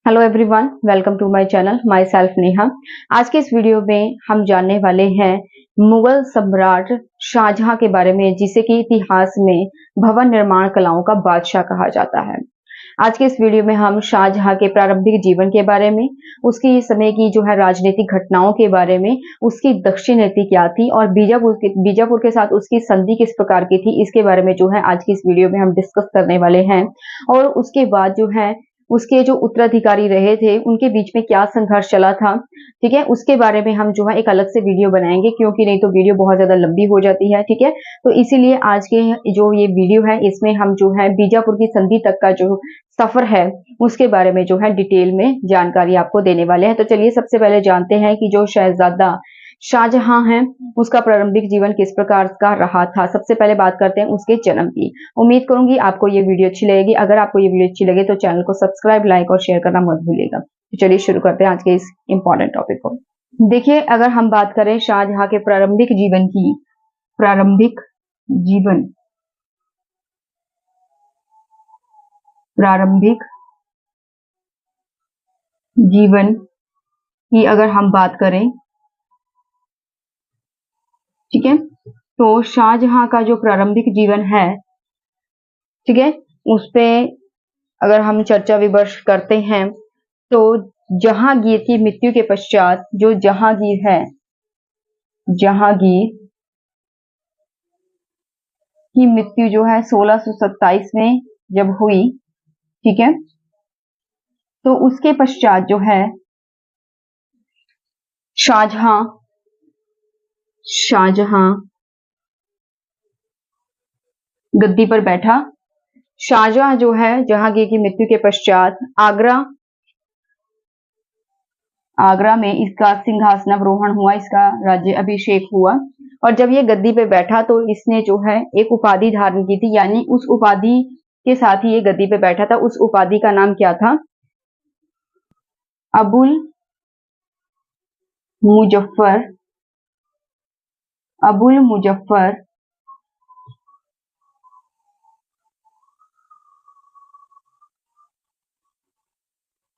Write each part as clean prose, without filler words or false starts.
Hello everyone, welcome to my channel. Myself Neha. आज के इस वीडियो में हम जानने वाले हैं मुगल सम्राट शाहजहां के बारे में, जिसे कि इतिहास में भवन निर्माण कलाओं का बादशाह कहा जाता है। आज के इस वीडियो में हम शाहजहां के प्रारंभिक जीवन के बारे में, उसकी समय की जो है राजनीतिक घटनाओं के बारे में, उसकी दक्षिण नीति क्या थी और बीजापुर के साथ उसकी संधि किस प्रकार की थी, इसके बारे में जो है आज की इस वीडियो में हम डिस्कस करने वाले हैं। और उसके बाद जो है उसके जो उत्तराधिकारी रहे थे उनके बीच में क्या संघर्ष चला था, ठीक है, उसके बारे में हम जो है एक अलग से वीडियो बनाएंगे, क्योंकि नहीं तो वीडियो बहुत ज्यादा लंबी हो जाती है। ठीक है, तो इसीलिए आज के जो ये वीडियो है इसमें हम जो है बीजापुर की संधि तक का जो सफर है उसके बारे में जो है डिटेल में जानकारी आपको देने वाले हैं। तो चलिए सबसे पहले जानते हैं कि जो शहजादा शाहजहां है उसका प्रारंभिक जीवन किस प्रकार का रहा था। सबसे पहले बात करते हैं उसके जन्म की। उम्मीद करूंगी आपको ये वीडियो अच्छी लगेगी। अगर आपको ये वीडियो अच्छी लगे तो चैनल को सब्सक्राइब, लाइक और शेयर करना मत भूलिएगा। तो चलिए शुरू करते हैं आज के इस इंपॉर्टेंट टॉपिक को। देखिए, अगर हम बात करें शाहजहां के प्रारंभिक जीवन की, प्रारंभिक जीवन प्रारंभिक जीवन की अगर हम बात करें, ठीक है, तो शाहजहां का जो प्रारंभिक जीवन है, ठीक है, उस पे अगर हम चर्चा विमर्श करते हैं तो जहांगीर की मृत्यु के पश्चात जो जहांगीर है, जहांगीर की मृत्यु जो है 1627 में जब हुई, ठीक है, तो उसके पश्चात जो है शाहजहां शाहजहां गद्दी पर बैठा। शाहजहां जो है जहांगीर की मृत्यु के पश्चात आगरा में इसका सिंहासनावरोहण हुआ, इसका राज्य अभिषेक हुआ। और जब ये गद्दी पे बैठा तो इसने जो है एक उपाधि धारण की थी, यानी उस उपाधि के साथ ही ये गद्दी पे बैठा था। उस उपाधि का नाम क्या था? अबुल मुजफ्फर अबुल मुजफ्फर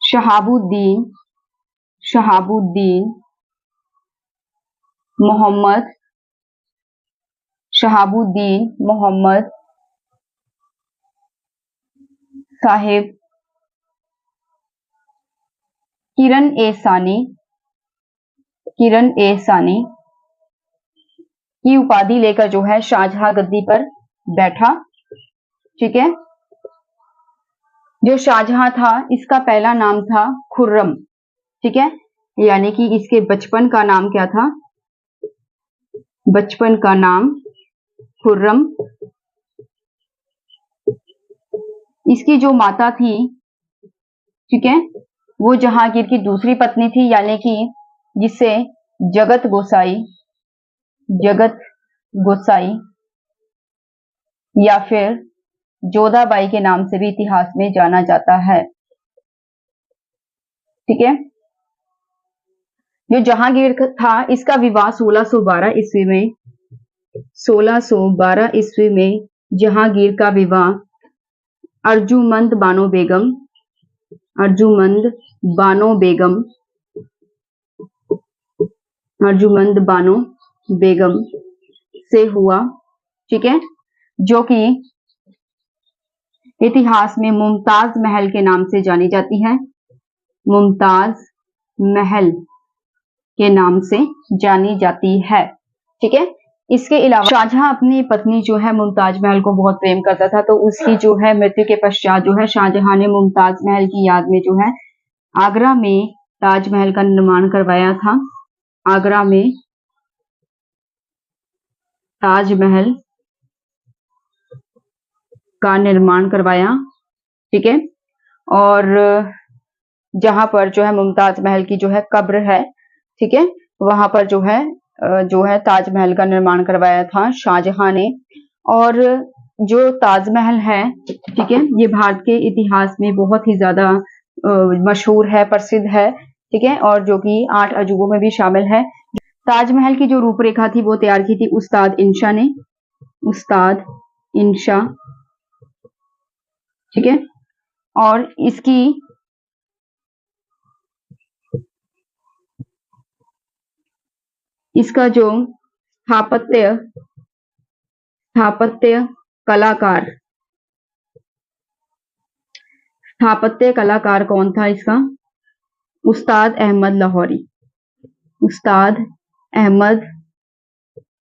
शहाबुद्दीन मोहम्मद साहिब किरण ए सानी की उपाधि लेकर जो है शाहजहां गद्दी पर बैठा। ठीक है, जो शाहजहां था इसका पहला नाम था खुर्रम। ठीक है, यानी कि इसके बचपन का नाम क्या था? बचपन का नाम खुर्रम। इसकी जो माता थी, ठीक है, वो जहांगीर की दूसरी पत्नी थी, यानी कि जिसे जगत गोसाई या फिर जोधाबाई के नाम से भी इतिहास में जाना जाता है। ठीक है, जो जहांगीर था इसका विवाह 1612 ईस्वी में जहांगीर का विवाह अर्जुमंद बानो बेगम से हुआ। ठीक है, जो कि इतिहास में मुमताज महल के नाम से जानी जाती है। मुमताज महल के नाम से जानी जाती है। ठीक है, इसके अलावा शाहजहां अपनी पत्नी जो है मुमताज महल को बहुत प्रेम करता था, तो उसकी जो है मृत्यु के पश्चात जो है शाहजहां ने मुमताज महल की याद में जो है आगरा में ताजमहल का निर्माण करवाया था। आगरा में ताजमहल का निर्माण करवाया। ठीक है, और जहां पर जो है मुमताज महल की जो है कब्र है, ठीक है, वहां पर जो है ताजमहल का निर्माण करवाया था शाहजहां ने। और जो ताजमहल है, ठीक है, ये भारत के इतिहास में बहुत ही ज्यादा मशहूर है, प्रसिद्ध है। ठीक है, और जो कि 8 अजूबों में भी शामिल है। ताजमहल की जो रूपरेखा थी वो तैयार की थी उस्ताद इंशा। ठीक है, और इसकी इसका जो स्थापत्य कलाकार स्थापत्य कलाकार कौन था इसका? उस्ताद अहमद लाहौरी। उस्ताद अहमद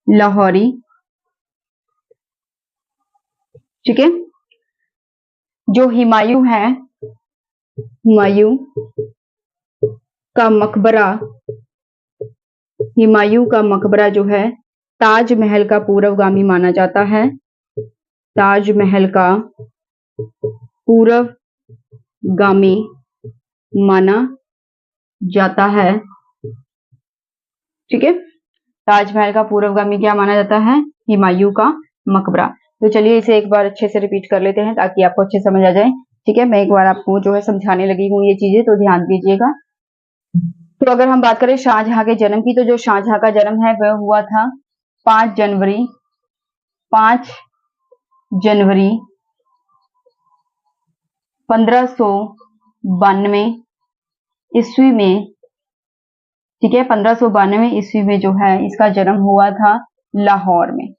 लाहौरी। ठीक है। जो हुमायूं है, हुमायूं का मकबरा, हुमायूं का मकबरा जो है ताजमहल का पूर्वगामी माना जाता है। ताजमहल का पूर्वगामी माना जाता है। ठीक है। ताजमहल का पूर्वगामी क्या माना जाता है? हुमायूं का मकबरा। तो चलिए इसे एक बार अच्छे से रिपीट कर लेते हैं ताकि आपको अच्छे समझ आ जाए। ठीक है, मैं एक बार आपको जो है समझाने लगी हूँ ये चीजें, तो ध्यान दीजिएगा। तो अगर हम बात करें शाहजहां के जन्म की, तो जो शाहजहां का जन्म है वह हुआ था 5 जनवरी 1592 ईस्वी में। ठीक है, 1592 ईस्वी में जो है इसका जन्म हुआ था लाहौर में।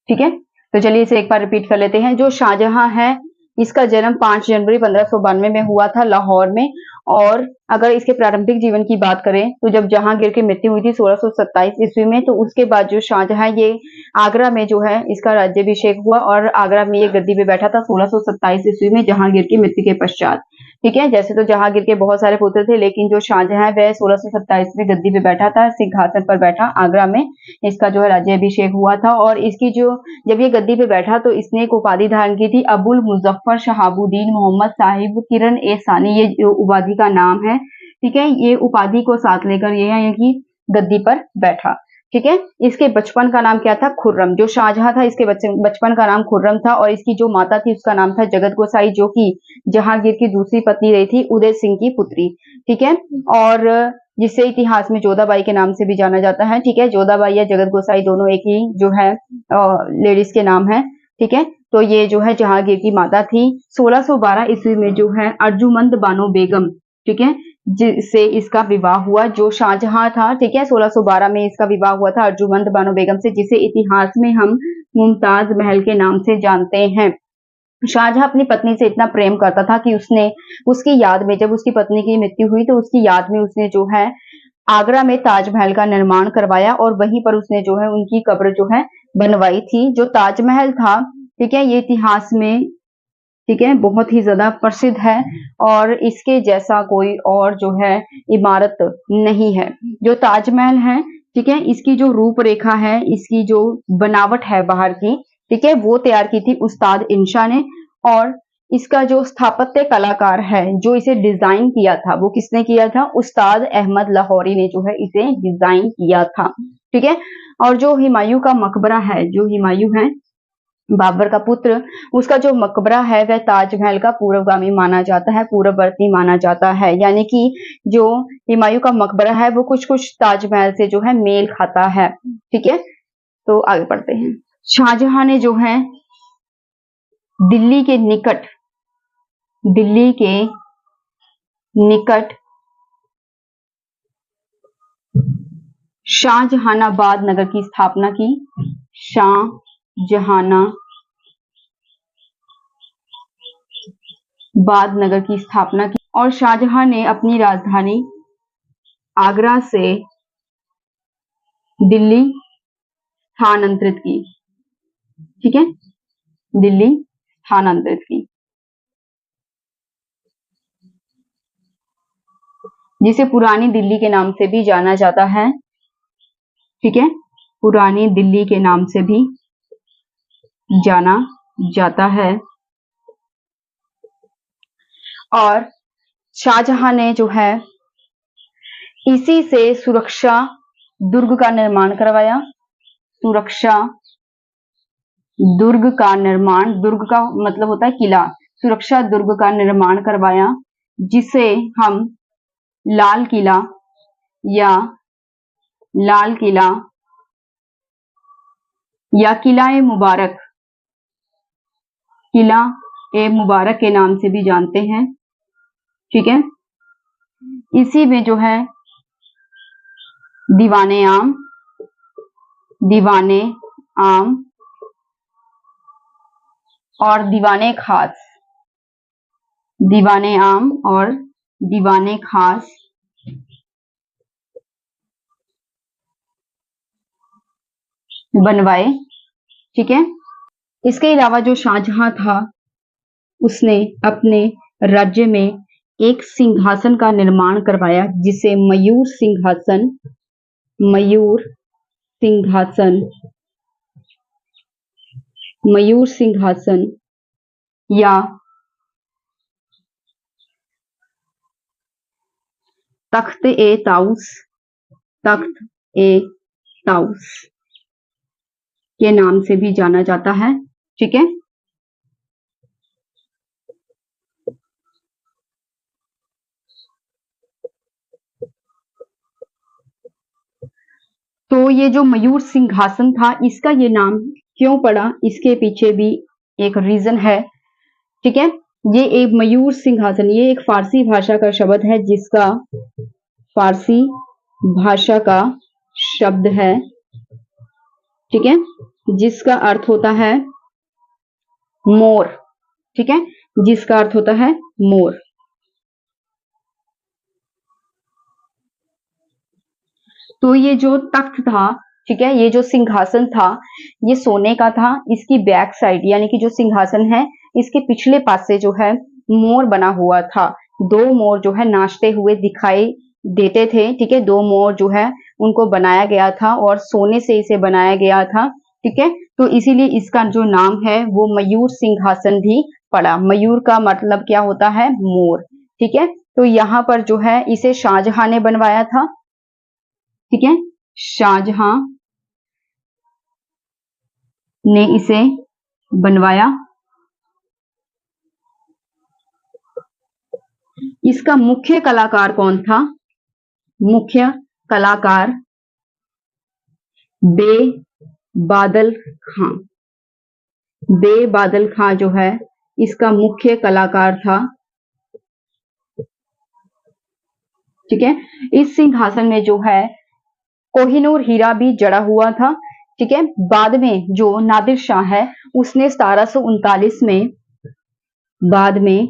ठीक है, तो चलिए इसे एक बार रिपीट कर लेते हैं। जो शाहजहां है इसका जन्म 5 जनवरी 1592 में हुआ था लाहौर में। और अगर इसके प्रारंभिक जीवन की बात करें तो जब जहांगीर की मृत्यु हुई थी 1627 ईस्वी में, तो उसके बाद जो शाहजहां ये आगरा में जो है इसका राज्याभिषेक हुआ और आगरा में ये गद्दी पे बैठा था 1627 ईस्वी में जहांगीर की मृत्यु के पश्चात। ठीक है, जैसे तो जहांगीर के बहुत सारे पुत्र थे, लेकिन जो शाहजहां वह 1627 में गद्दी पे बैठा था, सिंहासन पर बैठा आगरा में। इसका जो है राज्याभिषेक हुआ था और इसकी जो जब ये गद्दी पे बैठा तो इसने एक उपाधि धारण की थी, अबुल मुजफ्फर शहाबुद्दीन मोहम्मद साहिब किरण ए सानी, ये जो उपाधि का नाम है। ठीक है, ये उपाधि को साथ लेकर ये है कि गद्दी पर बैठा। ठीक है, इसके बचपन का नाम क्या था? खुर्रम। जो शाहजहां था इसके बचपन का नाम खुर्रम था और इसकी जो माता थी उसका नाम था जगत गोसाई, जो कि जहांगीर की दूसरी पत्नी रही थी उदय सिंह की पुत्री। ठीक है, और जिसे इतिहास में जोधाबाई के नाम से भी जाना जाता है। ठीक है, जोधाबाई या जगत गोसाई दोनों एक ही जो है लेडीज के नाम है। ठीक है, तो ये जो है जहांगीर की माता थी। 1612 ईस्वी में जो है अर्जुमंद बानो बेगम, ठीक है, जिससे इसका विवाह हुआ। जो शाहजहां था, ठीक है, 1612 में इसका विवाह हुआ था अर्जुमंद बानो बेगम से, जिसे इतिहास में हम मुमताज महल के नाम से जानते हैं। शाहजहां अपनी पत्नी से इतना प्रेम करता था कि उसने उसकी याद में, जब उसकी पत्नी की मृत्यु हुई तो उसकी याद में उसने जो है आगरा में ताजमहल का निर्माण करवाया और वहीं पर उसने जो है उनकी कब्र जो है बनवाई थी। जो ताजमहल था, ठीक है, ये इतिहास में, ठीक है, बहुत ही ज्यादा प्रसिद्ध है और इसके जैसा कोई और जो है इमारत नहीं है। जो ताजमहल है, ठीक है, इसकी जो रूपरेखा है, इसकी जो बनावट है बाहर की, ठीक है, वो तैयार की थी उस्ताद इंशा ने। और इसका जो स्थापत्य कलाकार है जो इसे डिजाइन किया था, वो किसने किया था? उस्ताद अहमद लाहौरी ने जो है इसे डिजाइन किया था। ठीक है, और जो हुमायूं का मकबरा है, जो हुमायूं है बाबर का पुत्र, उसका जो मकबरा है वह ताजमहल का पूर्वगामी माना जाता है, पूर्ववर्ती माना जाता है। यानी कि जो हुमायूं का मकबरा है वो कुछ कुछ ताजमहल से जो है मेल खाता है। ठीक है, तो आगे बढ़ते हैं। शाहजहां ने जो है दिल्ली के निकट शाहजहानाबाद नगर की स्थापना की। शाहजहानाबाद नगर की स्थापना की और शाहजहां ने अपनी राजधानी आगरा से दिल्ली स्थानांतरित की। ठीक है, दिल्ली स्थानांतरित की, जिसे पुरानी दिल्ली के नाम से भी जाना जाता है। ठीक है, पुरानी दिल्ली के नाम से भी जाना जाता है। और शाहजहां ने जो है इसी से सुरक्षा दुर्ग का निर्माण करवाया। सुरक्षा दुर्ग का निर्माण, दुर्ग का मतलब होता है किला, सुरक्षा दुर्ग का निर्माण करवाया, जिसे हम लाल किला या किला ए मुबारक के नाम से भी जानते हैं। ठीक है, इसी में जो है दीवाने आम, दीवाने आम और दीवाने खास, दीवाने आम और दीवाने खास बनवाए। ठीक है। इसके अलावा जो शाहजहां था उसने अपने राज्य में एक सिंहासन का निर्माण करवाया जिसे मयूर सिंहासन, मयूर सिंहासन, मयूर सिंहासन या तख्त ए ताउस, तख्त ए ताउस के नाम से भी जाना जाता है। ठीक है। तो ये जो मयूर सिंहासन था इसका ये नाम क्यों पड़ा, इसके पीछे भी एक रीजन है। ठीक है। ये एक मयूर सिंहासन, ये एक फारसी भाषा का शब्द है, जिसका फारसी भाषा का शब्द है। ठीक है। जिसका अर्थ होता है मोर। ठीक है। जिसका अर्थ होता है मोर। तो ये जो तख्त था, ठीक है, ये जो सिंहासन था ये सोने का था। इसकी बैक साइड यानी कि जो सिंहासन है इसके पिछले पासे जो है मोर बना हुआ था। दो मोर जो है नाचते हुए दिखाई देते थे। ठीक है। दो मोर जो है उनको बनाया गया था और सोने से इसे बनाया गया था। ठीक है। तो इसीलिए इसका जो नाम है वो मयूर सिंहासन भी पड़ा। मयूर का मतलब क्या होता है? मोर। ठीक है। तो यहाँ पर जो है इसे शाहजहां ने बनवाया था। ठीक है। शाहजहां ने इसे बनवाया। इसका मुख्य कलाकार कौन था? मुख्य कलाकार बे बादल खां। बे बादल खां जो है इसका मुख्य कलाकार था। ठीक है। इस सिंहासन में जो है कोहिनूर हीरा भी जड़ा हुआ था। ठीक है। बाद में जो नादिर शाह है उसने 1739 में, बाद में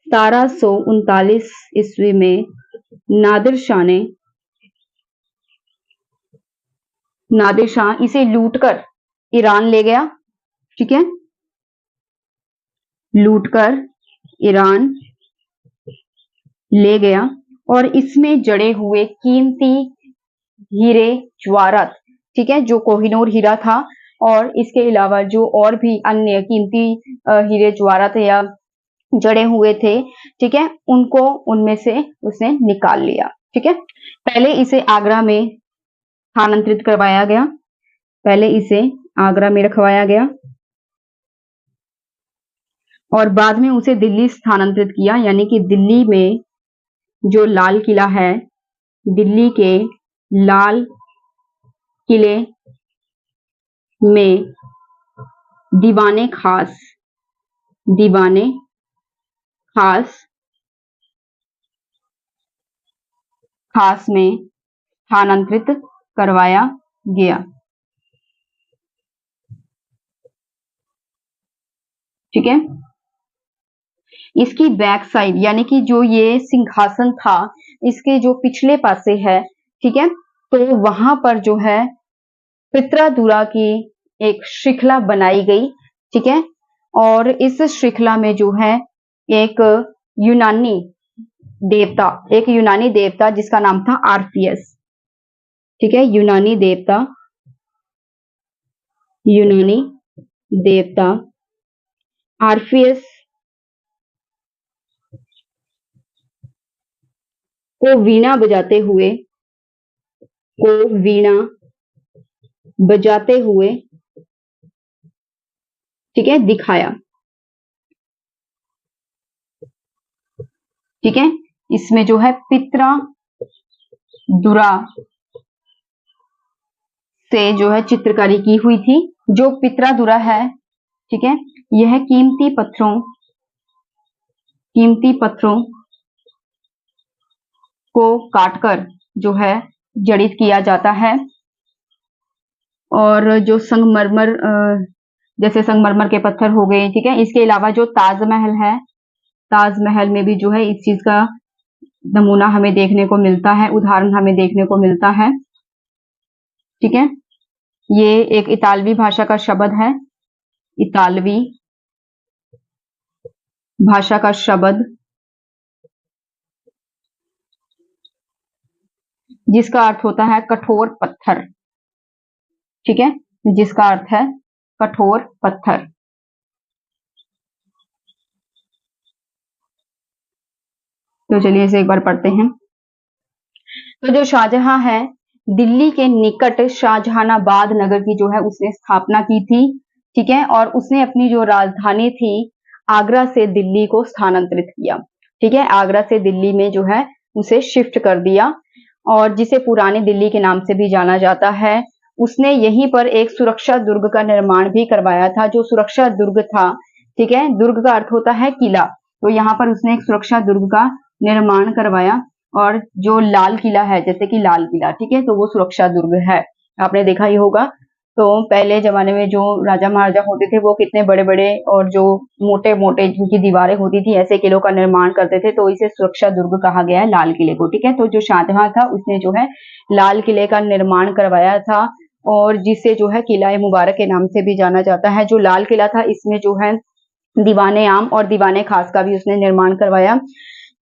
1739 ईस्वी में नादिर शाह इसे लूटकर ईरान ले गया। ठीक है। लूटकर ईरान ले गया और इसमें जड़े हुए कीमती हीरे जवाहरात, ठीक है, जो कोहिनूर हीरा था और इसके अलावा जो और भी अन्य कीमती हीरे जवाहरात या जड़े हुए थे, ठीक है, उनको उनमें से उसने निकाल लिया। ठीक है। पहले इसे आगरा में स्थानांतरित करवाया गया। पहले इसे आगरा में रखवाया गया और बाद में उसे दिल्ली स्थानांतरित किया। यानी कि दिल्ली में जो लाल किला है, दिल्ली के लाल किले में दीवाने खास, दीवाने खास, खास में स्थानांतरित करवाया गया। ठीक है। इसकी बैक साइड यानी कि जो ये सिंहासन था इसके जो पिछले पासे है, ठीक है, तो वहां पर जो है पित्रादुरा की एक श्रृंखला बनाई गई। ठीक है। और इस श्रृंखला में जो है एक यूनानी देवता, एक यूनानी देवता जिसका नाम था आर्फियस। ठीक है। यूनानी देवता, यूनानी देवता आर्फियस को वीणा बजाते हुए, को वीणा बजाते हुए, ठीक है, दिखाया। ठीक है। इसमें जो है पित्रादुरा से जो है चित्रकारी की हुई थी। जो पित्रादुरा है, ठीक है, यह कीमती पत्थरों को काटकर जो है जड़ित किया जाता है। और जो संगमरमर जैसे संगमरमर के पत्थर हो गए, ठीक है। इसके अलावा जो ताजमहल है, ताजमहल में भी जो है इस चीज का नमूना हमें देखने को मिलता है, उदाहरण हमें देखने को मिलता है, ठीक है। ये एक इतालवी भाषा का शब्द है, इतालवी भाषा का शब्द, जिसका अर्थ होता है कठोर पत्थर, ठीक है, जिसका अर्थ है कठोर पत्थर। तो चलिए इसे एक बार पढ़ते हैं। तो जो शाहजहां है, दिल्ली के निकट शाहजहानाबाद नगर की जो है उसने स्थापना की थी, ठीक है। और उसने अपनी जो राजधानी थी आगरा से दिल्ली को स्थानांतरित किया, ठीक है। आगरा से दिल्ली में जो है उसे शिफ्ट कर दिया, और जिसे पुरानी दिल्ली के नाम से भी जाना जाता है। उसने यहीं पर एक सुरक्षा दुर्ग का निर्माण भी करवाया था। जो सुरक्षा दुर्ग था, ठीक है, दुर्ग का अर्थ होता है किला, तो यहाँ पर उसने एक सुरक्षा दुर्ग का निर्माण करवाया। और जो लाल किला है, जैसे कि लाल किला, ठीक है, तो वो सुरक्षा दुर्ग है, आपने देखा ही होगा। तो पहले जमाने में जो राजा महाराजा होते थे वो कितने बड़े बड़े और जो मोटे मोटे जिनकी दीवारें होती थी ऐसे किलों का निर्माण करते थे, तो इसे सुरक्षा दुर्ग कहा गया है लाल किले को, ठीक है। तो जो शाहजहां था उसने जो है लाल किले का निर्माण करवाया था, और जिसे जो है किला मुबारक के नाम से भी जाना जाता है। जो लाल किला था इसमें जो है दीवाने आम और दीवाने खास का भी उसने निर्माण करवाया।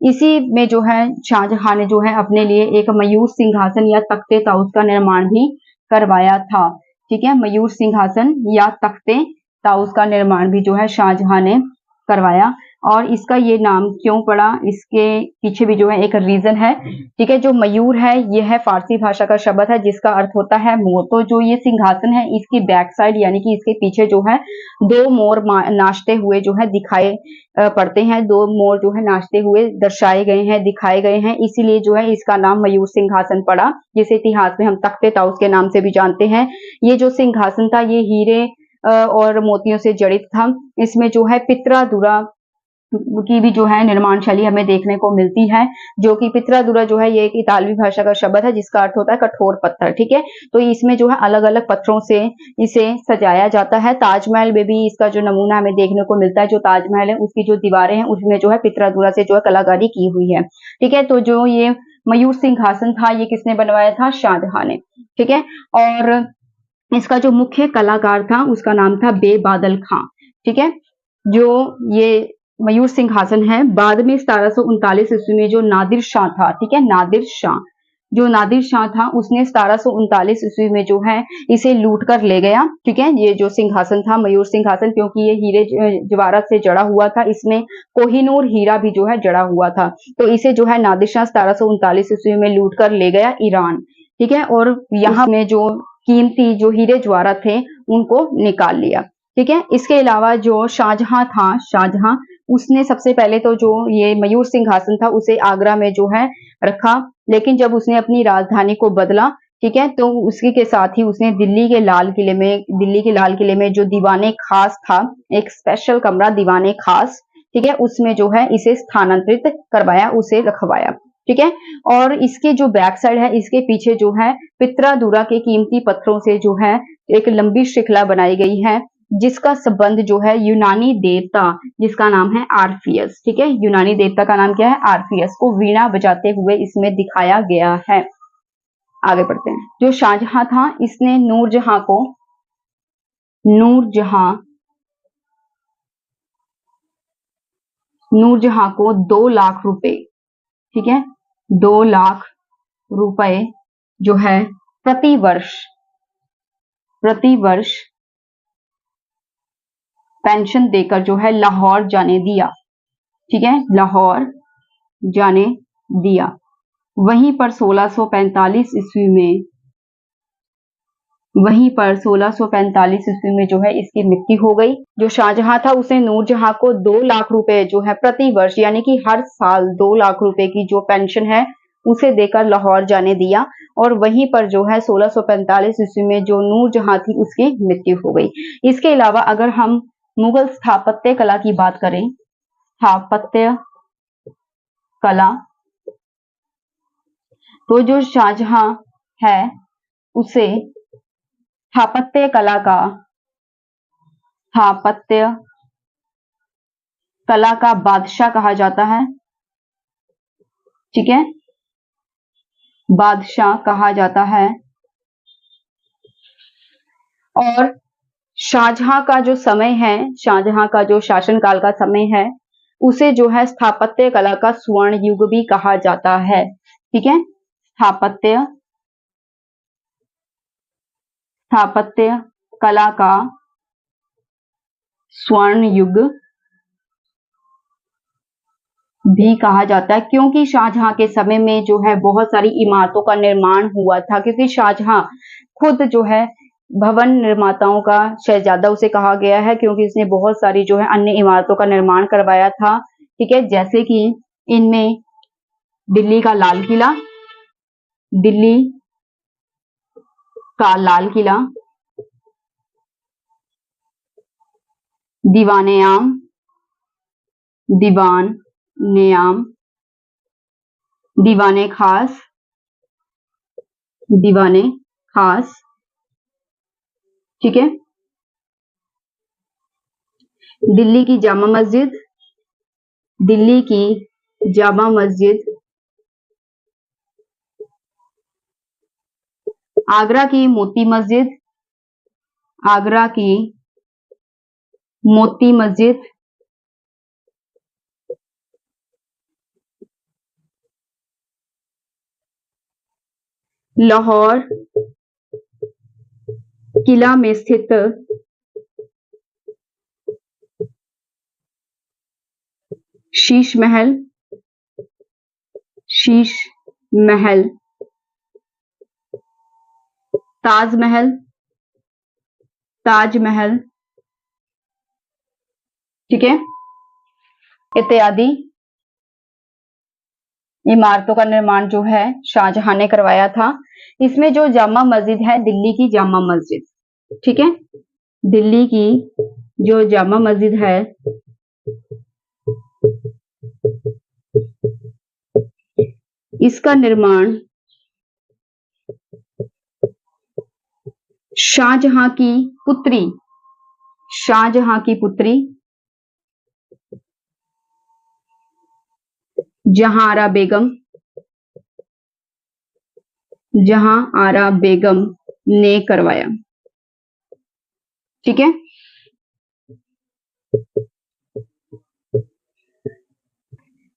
इसी में जो है शाहजहां ने जो है अपने लिए एक मयूर सिंहासन या तख्ते ताउस का निर्माण भी करवाया था, ठीक है। मयूर सिंहासन या तख्ते ताउस का निर्माण भी जो है शाहजहां ने करवाया। और इसका ये नाम क्यों पड़ा, इसके पीछे भी जो है एक रीजन है, ठीक है। जो मयूर है ये है फारसी भाषा का शब्द है जिसका अर्थ होता है मोर। तो जो ये सिंहासन है इसकी बैक साइड यानी कि इसके पीछे जो है दो मोर नाचते हुए जो है दिखाई पड़ते हैं, दो मोर जो है नाचते हुए दर्शाए गए हैं, दिखाए गए हैं, इसीलिए जो है इसका नाम मयूर सिंहासन पड़ा, जिसे इतिहास में हम तख्ते ताउस के नाम से भी जानते हैं। ये जो सिंहासन था ये हीरे और मोतियों से जड़ित था। इसमें जो है पित्रा-दुरा की भी जो है निर्माण शैली हमें देखने को मिलती है, जो कि पित्रा-दुरा जो है ये एक इतालवी भाषा का शब्द है जिसका अर्थ होता है कठोर पत्थर, ठीक है। तो इसमें जो है अलग अलग पत्थरों से इसे सजाया जाता है। ताजमहल में भी इसका जो नमूना हमें देखने को मिलता है, जो ताजमहल है उसकी जो दीवारें हैं उसमें जो है पित्रा-दुरा से जो है कलाकारी की हुई है, ठीक है। तो जो ये मयूर सिंहासन था ये किसने बनवाया था, शाहजहां ने, ठीक है। और इसका जो मुख्य कलाकार था उसका नाम था बेबादल खां, ठीक है। जो ये मयूर सिंहासन है बाद में 1739 ईस्वी में जो नादिर शाह था, ठीक है, नादिर शाह, जो नादिर शाह था उसने 1739 ईस्वी में जो है इसे लूट कर ले गया, ठीक है। ये जो सिंहासन था मयूर सिंहासन, क्योंकि ये हीरे जवाहरात से जड़ा हुआ था, इसमें कोहिनूर हीरा भी जो है जड़ा हुआ था, तो इसे जो है नादिर शाह 1739 ईस्वी में लूट कर ले गया ईरान, ठीक है। और यहाँ में जो कीमती जो हीरे जवाहरात थे उनको निकाल लिया, ठीक है। इसके अलावा जो शाहजहां था, शाहजहां उसने सबसे पहले तो जो ये मयूर सिंहासन था उसे आगरा में जो है रखा, लेकिन जब उसने अपनी राजधानी को बदला, ठीक है, तो उसी के साथ ही उसने दिल्ली के लाल किले में जो दीवाने खास था, एक स्पेशल कमरा दीवाने खास, ठीक है, उसमें जो है इसे स्थानांतरित करवाया, उसे रखवाया, ठीक है। और इसके जो बैक साइड है इसके पीछे जो है पित्रा-दुरा के कीमती पत्थरों से जो है एक लंबी श्रृंखला बनाई गई है, जिसका संबंध जो है यूनानी देवता जिसका नाम है आर्फियस, ठीक है। यूनानी देवता का नाम क्या है, आर्फियस, को वीणा बजाते हुए इसमें दिखाया गया है। आगे बढ़ते हैं। जो शाहजहां था इसने नूरजहां को 2 लाख रुपए, ठीक है, 2 लाख रुपए जो है प्रति वर्ष पेंशन देकर जो है लाहौर जाने दिया, ठीक है, लाहौर जाने दिया। वहीं पर 1645 ईस्वी में जो है इसकी मृत्यु हो गई। जो शाहजहां था उसने नूरजहां को 2 लाख रुपए जो है प्रति वर्ष यानी कि हर साल 2 लाख रुपए की जो पेंशन है उसे देकर लाहौर जाने दिया, और वहीं पर जो है 1645 ईस्वी में जो नूरजहां थी उसकी मृत्यु हो गई। इसके अलावा अगर हम मुगल स्थापत्य कला की बात करें, स्थापत्य कला, तो जो शाहजहां है उसे स्थापत्य कला का बादशाह कहा जाता है। ठीक है, बादशाह कहा जाता है। और शाहजहां का जो समय है, शाहजहां का जो शासनकाल का समय है, उसे जो है स्थापत्य कला का स्वर्ण युग भी कहा जाता है। ठीक है, स्थापत्य कला का स्वर्ण युग भी कहा जाता है, क्योंकि शाहजहां के समय में जो है बहुत सारी इमारतों का निर्माण हुआ था, क्योंकि शाहजहां खुद जो है भवन निर्माताओं का शहजादा उसे कहा गया है, क्योंकि इसने बहुत सारी जो है अन्य इमारतों का निर्माण करवाया था। ठीक है, जैसे कि इनमें दिल्ली का लाल किला, दीवाने आम, दीवाने खास। ठीक है, दिल्ली की जामा मस्जिद, आगरा की मोती मस्जिद, लाहौर किला में स्थित शीश महल, ताजमहल। ठीक है, इत्यादि इमारतों का निर्माण जो है शाहजहां ने करवाया था। इसमें जो जामा मस्जिद है, दिल्ली की जामा मस्जिद, ठीक है, दिल्ली की जो जामा मस्जिद है, इसका निर्माण शाहजहां की पुत्री जहां आरा बेगम ने करवाया। ठीक है,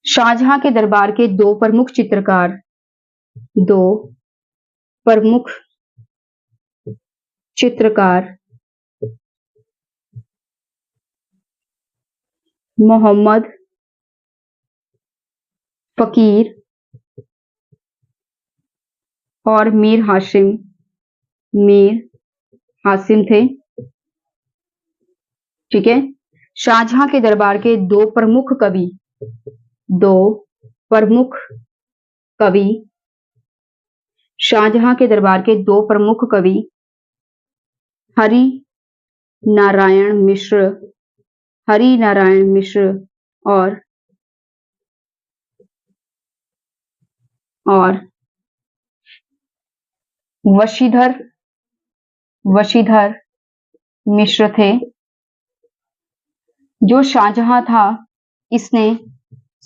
शाहजहां के दरबार के दो प्रमुख चित्रकार मोहम्मद फकीर और मीर हासिम थे। ठीक है, शाहजहां के दरबार के दो प्रमुख कवि शाहजहां के दरबार के दो प्रमुख कवि हरि नारायण मिश्र और वशीधर मिश्र थे। जो शाहजहां था, इसने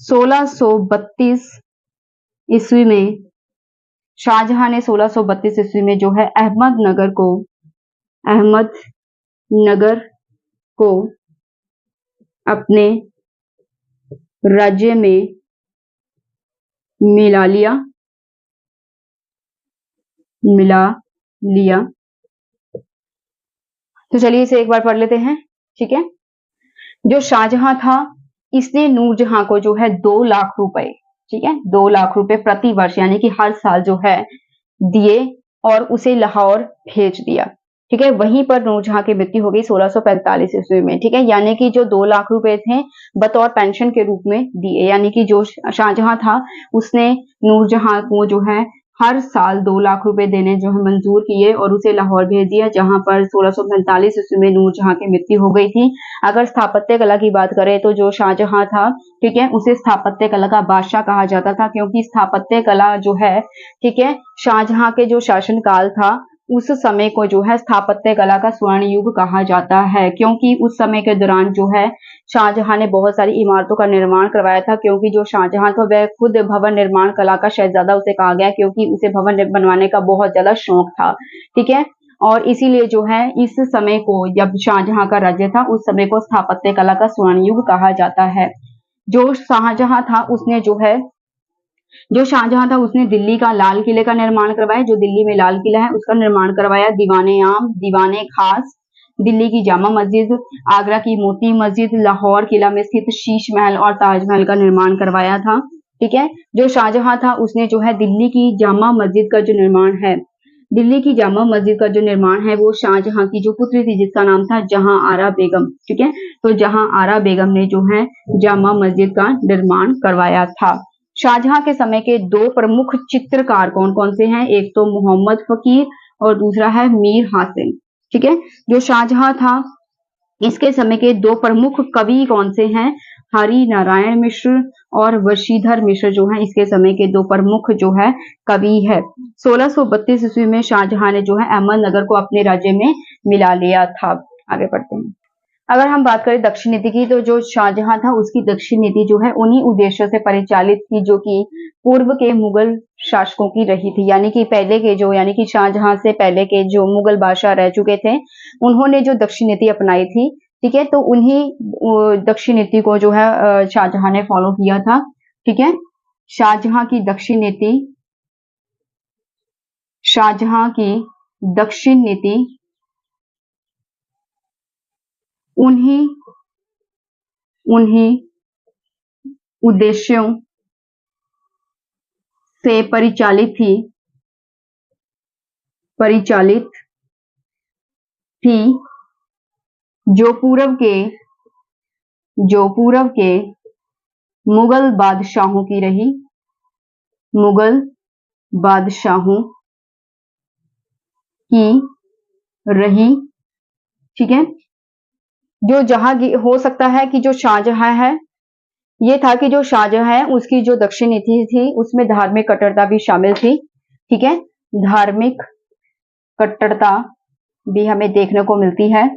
1632 ईस्वी में जो है अहमदनगर को अपने राज्य में मिला लिया। तो चलिए इसे एक बार पढ़ लेते हैं। ठीक है, जो शाहजहां था, इसने नूरजहां को जो है 2 लाख रुपए, ठीक है, 2 लाख रुपए प्रति वर्ष यानी कि हर साल जो है दिए और उसे लाहौर भेज दिया। ठीक है, वहीं पर नूरजहां की मृत्यु हो गई 1645 ईस्वी में। ठीक है, यानी कि जो 2 लाख रुपए थे बतौर पेंशन के रूप में दिए, यानी कि जो शाहजहां था उसने नूरजहां को जो है हर साल 2 लाख रुपए देने जो है मंजूर किए और उसे लाहौर भेज दिया, जहां पर 1645 ईस्वी में नूरजहां की मृत्यु हो गई थी। अगर स्थापत्य कला की बात करें तो जो शाहजहां था, ठीक है, उसे स्थापत्य कला का बादशाह कहा जाता था, क्योंकि स्थापत्य कला जो है, ठीक है, शाहजहां के जो शासनकाल था उस समय को जो है स्थापत्य कला का स्वर्ण युग कहा जाता है, क्योंकि उस समय के दौरान जो है शाहजहां ने बहुत सारी इमारतों का निर्माण करवाया था। क्योंकि जो शाहजहां था वह खुद भवन निर्माण कला का शहजादा उसे कहा गया, क्योंकि उसे भवन बनवाने का बहुत ज्यादा शौक था, ठीक है। और इसीलिए जो है इस समय को, जब शाहजहां का राज्य था, उस समय को स्थापत्य कला का स्वर्ण युग कहा जाता है। जो शाहजहां था उसने जो है जो शाहजहां था उसने दिल्ली का लाल किले का निर्माण करवाया, जो दिल्ली में लाल किला है उसका निर्माण करवाया। दीवाने आम, दीवाने खास, दिल्ली की जामा मस्जिद, आगरा की मोती मस्जिद, लाहौर किला में स्थित शीश महल और ताजमहल का निर्माण करवाया था, ठीक है। जो शाहजहां था उसने जो है दिल्ली की जामा मस्जिद का जो निर्माण है, दिल्ली की जामा मस्जिद का जो निर्माण है वो शाहजहां की जो पुत्री थी जिसका नाम था जहां आरा बेगम, ठीक है। तो जहां आरा बेगम ने जो है जामा मस्जिद का निर्माण करवाया था। शाहजहां के समय के 2 प्रमुख चित्रकार कौन कौन से हैं? एक तो मोहम्मद फकीर और दूसरा है मीर हासिन, ठीक है। जो शाहजहां था इसके समय के 2 प्रमुख कवि कौन से हैं? हरि नारायण मिश्र और वशीधर मिश्र जो है इसके समय के 2 प्रमुख जो है कवि है। 1632 ईस्वी में शाहजहां ने जो है अहमदनगर को अपने राज्य में मिला लिया था। आगे बढ़ते हैं। अगर हम बात करें दक्षिण नीति की, तो जो शाहजहां था उसकी दक्षिण नीति जो है उन्हीं उद्देश्यों से परिचालित थी जो कि पूर्व के मुगल शासकों की रही थी। यानी कि पहले के जो, यानी कि शाहजहां से पहले के जो मुगल बादशाह रह चुके थे उन्होंने जो दक्षिण नीति अपनाई थी, ठीक है, तो उन्हीं दक्षिण नीति को जो है शाहजहां ने फॉलो किया था, ठीक है। शाहजहां की दक्षिण नीति, शाहजहां की दक्षिण नीति उन्हीं उद्देश्यों से परिचालित थी जो पूर्व के मुगल बादशाहों की रही, ठीक है। जो जहां हो सकता है कि जो शाहजहां है, ये था कि जो शाहजहां है उसकी जो दक्षिण नीति थी उसमें धार्मिक कट्टरता भी शामिल थी, ठीक है। धार्मिक कट्टरता भी हमें देखने को मिलती है।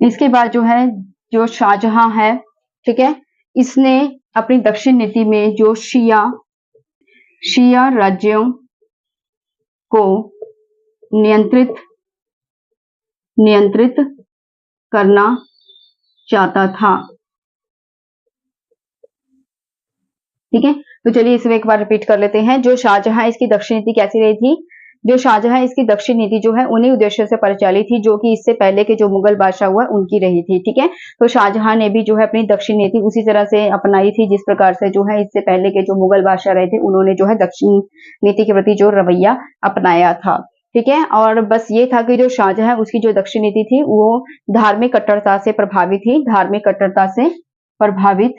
इसके बाद जो है जो शाहजहां है, ठीक है, इसने अपनी दक्षिण नीति में जो शिया राज्यों को नियंत्रित करना चाहता था, ठीक है। तो चलिए इसे एक बार रिपीट कर लेते हैं। जो शाहजहां इसकी दक्षिण नीति कैसी रही थी? जो शाहजहां इसकी दक्षिण नीति जो है उन्हीं उद्देश्यों से परिचालित थी जो कि इससे पहले के जो मुगल बादशाह हुआ उनकी रही थी, ठीक है। तो शाहजहां ने भी जो है अपनी दक्षिण नीति उसी तरह से अपनाई थी जिस प्रकार से जो है इससे पहले के जो मुगल बादशाह रहे थे उन्होंने जो है दक्षिण नीति के प्रति जो रवैया अपनाया था, ठीक है। और बस ये था कि जो शाहजहां उसकी जो दक्षिण नीति थी वो धार्मिक कट्टरता से प्रभावित थी, धार्मिक कट्टरता से प्रभावित,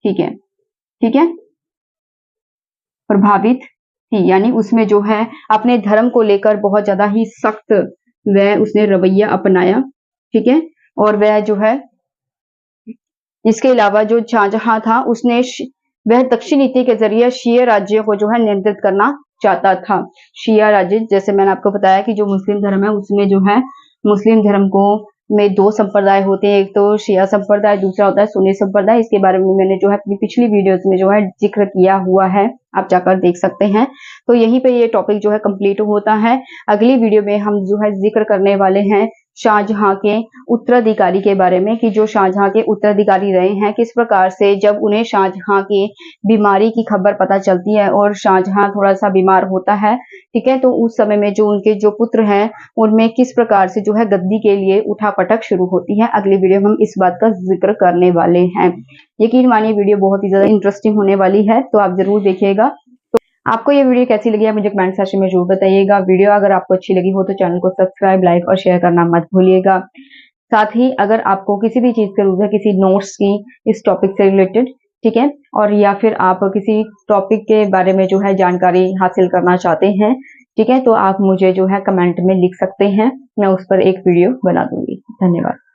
ठीक है, ठीक है, प्रभावित थी। यानी उसमें जो है अपने धर्म को लेकर बहुत ज्यादा ही सख्त वह उसने रवैया अपनाया, ठीक है। और वह जो है इसके अलावा जो शाहजहां था उसने वह दक्षिण नीति के जरिए शिया राज्यों को जो है नियंत्रित करना चाहता था। शिया राज्य, जैसे मैंने आपको बताया कि जो मुस्लिम धर्म है उसमें जो है मुस्लिम धर्म को में 2 संप्रदाय होते हैं, एक तो शिया संप्रदाय, दूसरा होता है सुन्नी संप्रदाय। इसके बारे में मैंने जो है अपनी पिछली वीडियोस में जो है जिक्र किया हुआ है, आप जाकर देख सकते हैं। तो यहीं पे ये टॉपिक जो है कंप्लीट होता है। अगली वीडियो में हम जो है जिक्र करने वाले हैं शाहजहां के उत्तराधिकारी के बारे में, कि जो शाहजहां के उत्तराधिकारी रहे हैं किस प्रकार से जब उन्हें शाहजहां की बीमारी की खबर पता चलती है और शाहजहां थोड़ा सा बीमार होता है, ठीक है, तो उस समय में जो उनके जो पुत्र हैं उनमें किस प्रकार से जो है गद्दी के लिए उठापटक शुरू होती है। अगली वीडियो में हम इस बात का जिक्र करने वाले हैं। यकीन मानिए वीडियो बहुत ही ज्यादा इंटरेस्टिंग होने वाली है, तो आप जरूर देखिएगा। आपको ये वीडियो कैसी लगी है मुझे कमेंट सेक्शन में जरूर बताइएगा। वीडियो अगर आपको अच्छी लगी हो तो चैनल को सब्सक्राइब, लाइक और शेयर करना मत भूलिएगा। साथ ही अगर आपको किसी भी चीज की जरूरत है, किसी नोट्स की इस टॉपिक से रिलेटेड, ठीक है। और या फिर आप किसी टॉपिक के बारे में जो है जानकारी हासिल करना चाहते हैं, ठीक है, तो आप मुझे जो है कमेंट में लिख सकते हैं, मैं उस पर एक वीडियो बना दूंगी। धन्यवाद।